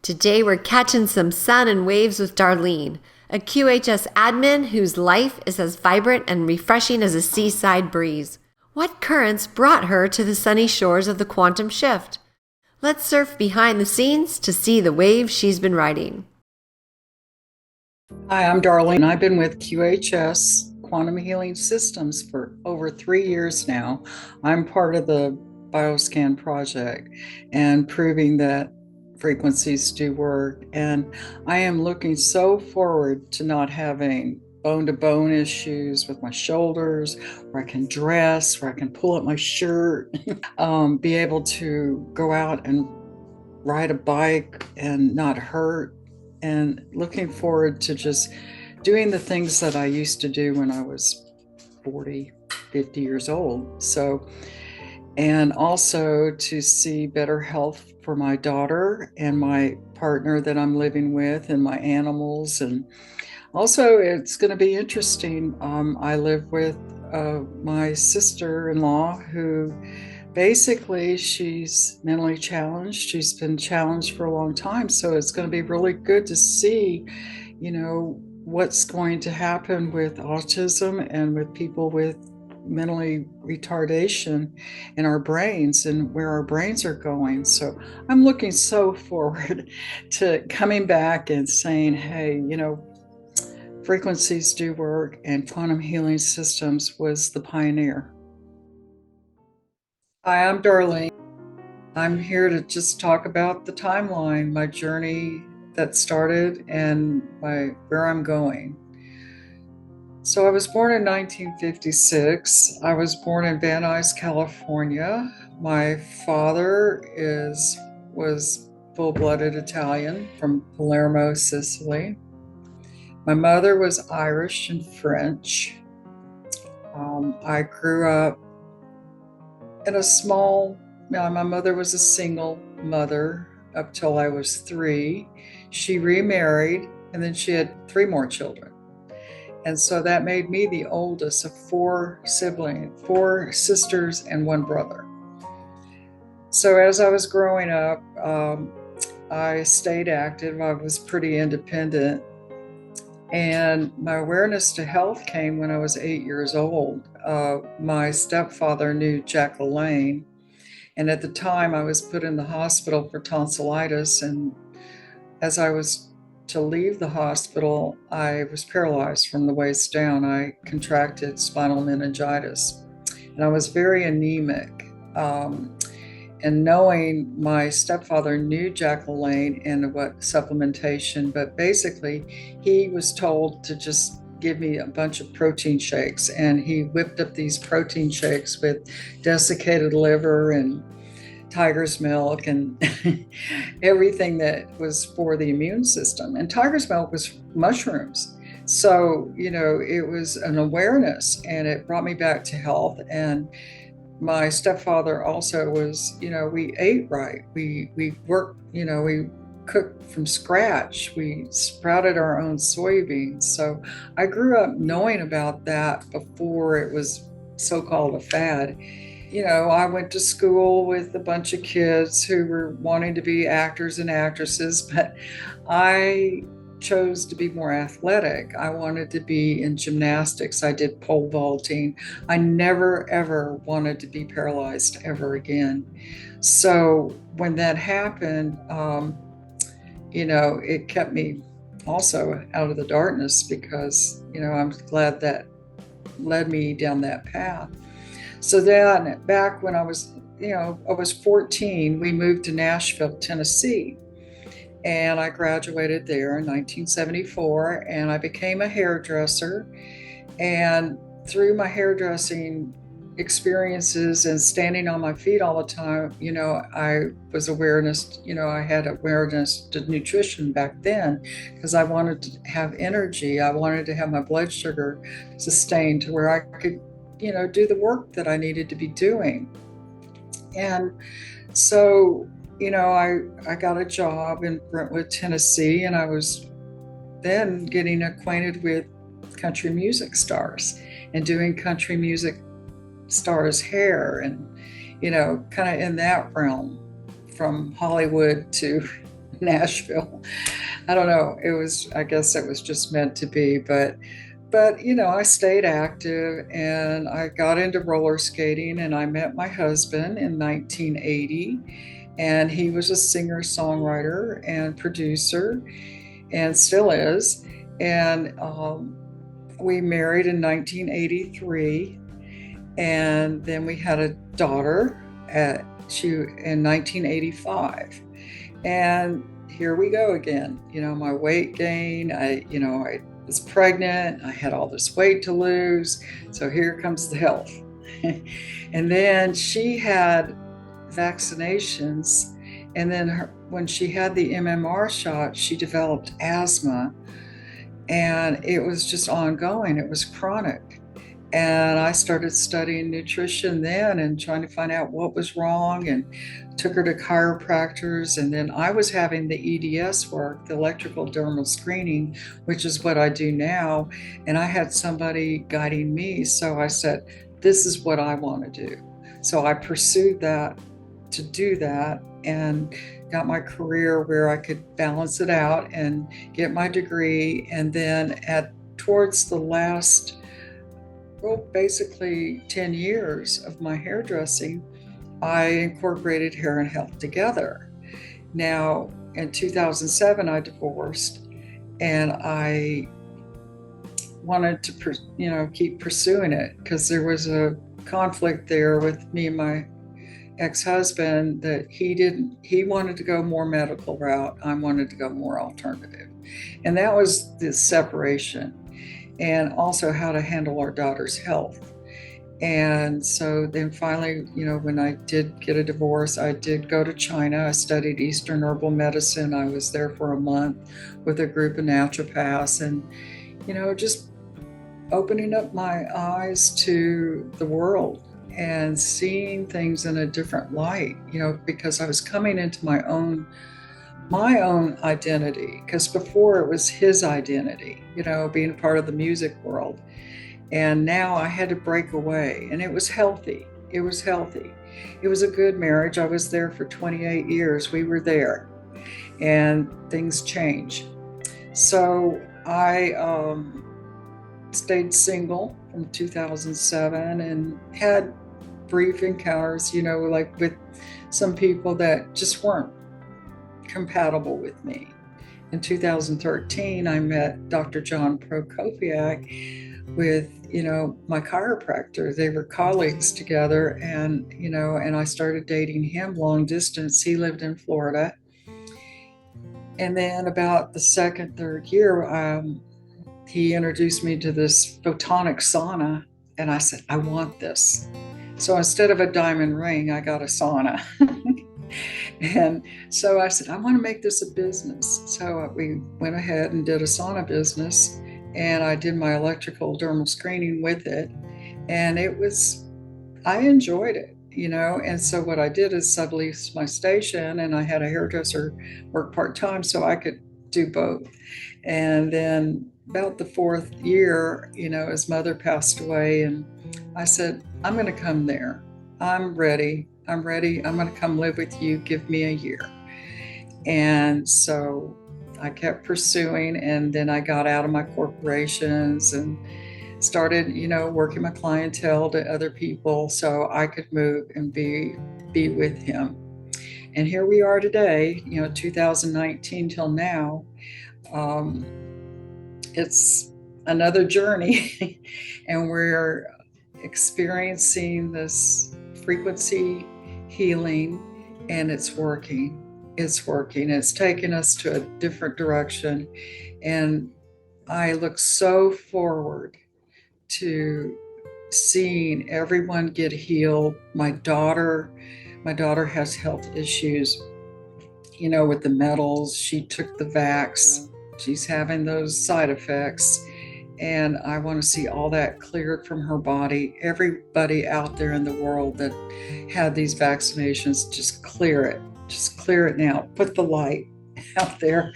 Today we're catching some sun and waves with Darlene, a QHS admin whose life is as vibrant and refreshing as a seaside breeze. What currents brought her to the sunny shores of the quantum shift? Let's surf behind the scenes to see the waves she's been riding. Hi, I'm Darlene. I've been with QHS Quantum Healing Systems for over 3 years now. I'm part of the Bioscan project and proving that frequencies do work. And I am looking so forward to not having bone-to-bone issues with my shoulders, where I can dress, where I can pull up my shirt, be able to go out and ride a bike and not hurt, and looking forward to just doing the things that I used to do when I was 40, 50 years old. So, and also to see better health for my daughter and my partner that I'm living with and my animals. And also it's going to be interesting. I live with my sister-in-law who basically she's mentally challenged. She's been challenged for a long time. So it's going to be really good to see, what's going to happen with autism and with people with mentally retardation in our brains and where our brains are going. So I'm looking so forward to coming back and saying, hey, frequencies do work, and quantum healing systems was the pioneer. Hi, I'm Darlene. I'm here to just talk about the timeline, my journey that started and where I'm going. So I was born in 1956. I was born in Van Nuys, California. My father was full-blooded Italian from Palermo, Sicily. My mother was Irish and French. I grew up in my mother was a single mother up till I was 3. She remarried, and then she had 3 more children. And so that made me the oldest of 4 siblings, 4 sisters and 1 brother. So as I was growing up, I stayed active. I was pretty independent. And my awareness to health came when I was 8 years old. My stepfather knew Jack LaLanne, and at the time I was put in the hospital for tonsillitis, and as I was to leave the hospital, I was paralyzed from the waist down. I contracted spinal meningitis, and I was very anemic. And knowing my stepfather knew Jack LaLanne and what supplementation, but basically he was told to just give me a bunch of protein shakes, and he whipped up these protein shakes with desiccated liver and tiger's milk and everything that was for the immune system. And tiger's milk was mushrooms. So, it was an awareness, and it brought me back to health. And my stepfather also was, we ate right. We worked, we cooked from scratch. We sprouted our own soybeans. So I grew up knowing about that before it was so-called a fad. I went to school with a bunch of kids who were wanting to be actors and actresses, but I chose to be more athletic. I wanted to be in gymnastics. I did pole vaulting. I never, ever wanted to be paralyzed ever again. So when that happened, it kept me also out of the darkness, because, I'm glad that led me down that path. So then back when I was 14, we moved to Nashville, Tennessee. And I graduated there in 1974, and I became a hairdresser. And through my hairdressing experiences and standing on my feet all the time, I had awareness to nutrition back then, because I wanted to have energy. I wanted to have my blood sugar sustained to where I could, do the work that I needed to be doing. And so, I got a job in Brentwood, Tennessee, and I was then getting acquainted with country music stars and doing country music stars' hair, and, kind of in that realm, from Hollywood to Nashville. I don't know. I guess it was just meant to be, but I stayed active and I got into roller skating and I met my husband in 1980, and he was a singer-songwriter and producer and still is. And we married in 1983, and then we had a daughter in 1985. And here we go again. My weight gain. I was pregnant. I had all this weight to lose. So here comes the health. And then she had vaccinations. And then when she had the MMR shot, she developed asthma. And it was just ongoing. It was chronic. And I started studying nutrition then and trying to find out what was wrong, and took her to chiropractors. And then I was having the EDS work, the electrical dermal screening, which is what I do now. And I had somebody guiding me. So I said, this is what I want to do. So I pursued that to do that and got my career where I could balance it out and get my degree. And then towards the last, basically 10 years of my hairdressing, I incorporated hair and health together. Now, in 2007, I divorced, and I wanted to, keep pursuing it because there was a conflict there with me and my ex-husband that he wanted to go more medical route. I wanted to go more alternative. And that was the separation, and also how to handle our daughter's health. And so then finally, when I did get a divorce, I did go to China. I studied Eastern herbal medicine. I was there for a month with a group of naturopaths, and, just opening up my eyes to the world and seeing things in a different light, because I was coming into my own identity, because before it was his identity, being part of the music world. And now I had to break away, and it was healthy. It was healthy. It was a good marriage. I was there for 28 years. We were there, and things change. So I stayed single from 2007 and had brief encounters, like with some people that just weren't compatible with me. In 2013, I met Dr. John Prokopiak with, my chiropractor. They were colleagues together, and, and I started dating him long distance. He lived in Florida. And then about the third year, he introduced me to this photonic sauna, and I said, I want this. So instead of a diamond ring, I got a sauna. And so I said, I want to make this a business. So we went ahead and did a sauna business, and I did my electrical dermal screening with it. And I enjoyed it, And so what I did is subleased my station, and I had a hairdresser work part-time so I could do both. And then about the fourth year, his mother passed away, and I said, I'm going to come there. I'm ready. I'm going to come live with you. Give me a year. And so I kept pursuing, and then I got out of my corporations and started, working my clientele to other people so I could move and be with him. And here we are today, 2019 till now. It's another journey, and we're experiencing this frequency healing, and it's working. It's taken us to a different direction, and I look so forward to seeing everyone get healed. My daughter has health issues, with the metals. She took the vax. She's having those side effects, and I want to see all that cleared from her body. Everybody out there in the world that had these vaccinations, just clear it now. Put the light out there,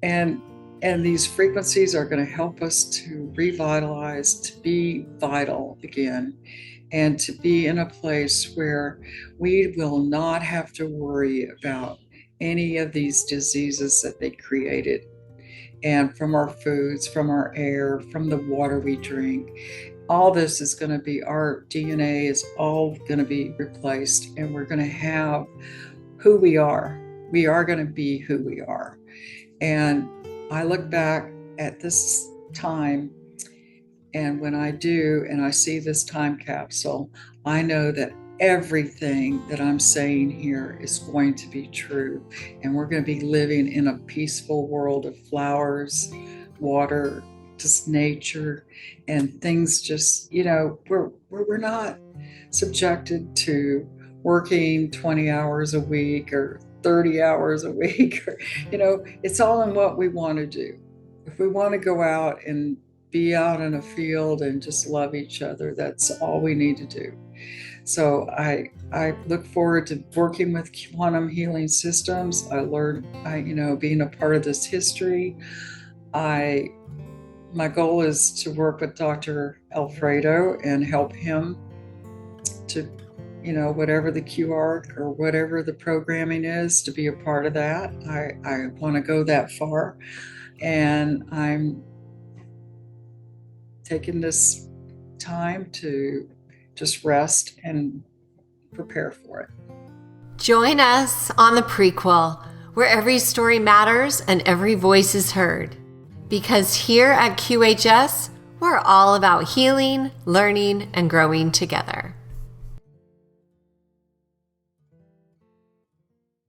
and these frequencies are going to help us to revitalize, to be vital again, and to be in a place where we will not have to worry about any of these diseases that they created. And from our foods, from our air, from the water we drink, all this is going to be, our DNA is all going to be replaced, and we're going to have who we are. We are going to be who we are. And I look back at this time, and when I do, and I see this time capsule, I know that everything that I'm saying here is going to be true. And we're going to be living in a peaceful world of flowers, water, just nature, and things just, where we're not subjected to working 20 hours a week or 30 hours a week, or, it's all in what we want to do. If we want to go out and be out in a field and just love each other, that's all we need to do. So I look forward to working with quantum healing systems. I learned, being a part of this history. My goal is to work with Dr. Alfredo and help him to, whatever the QArc or whatever the programming is, to be a part of that. I want to go that far. And I'm taking this time to just rest and prepare for it. Join us on the Prequel, where every story matters and every voice is heard. Because here at QHS, we're all about healing, learning, and growing together.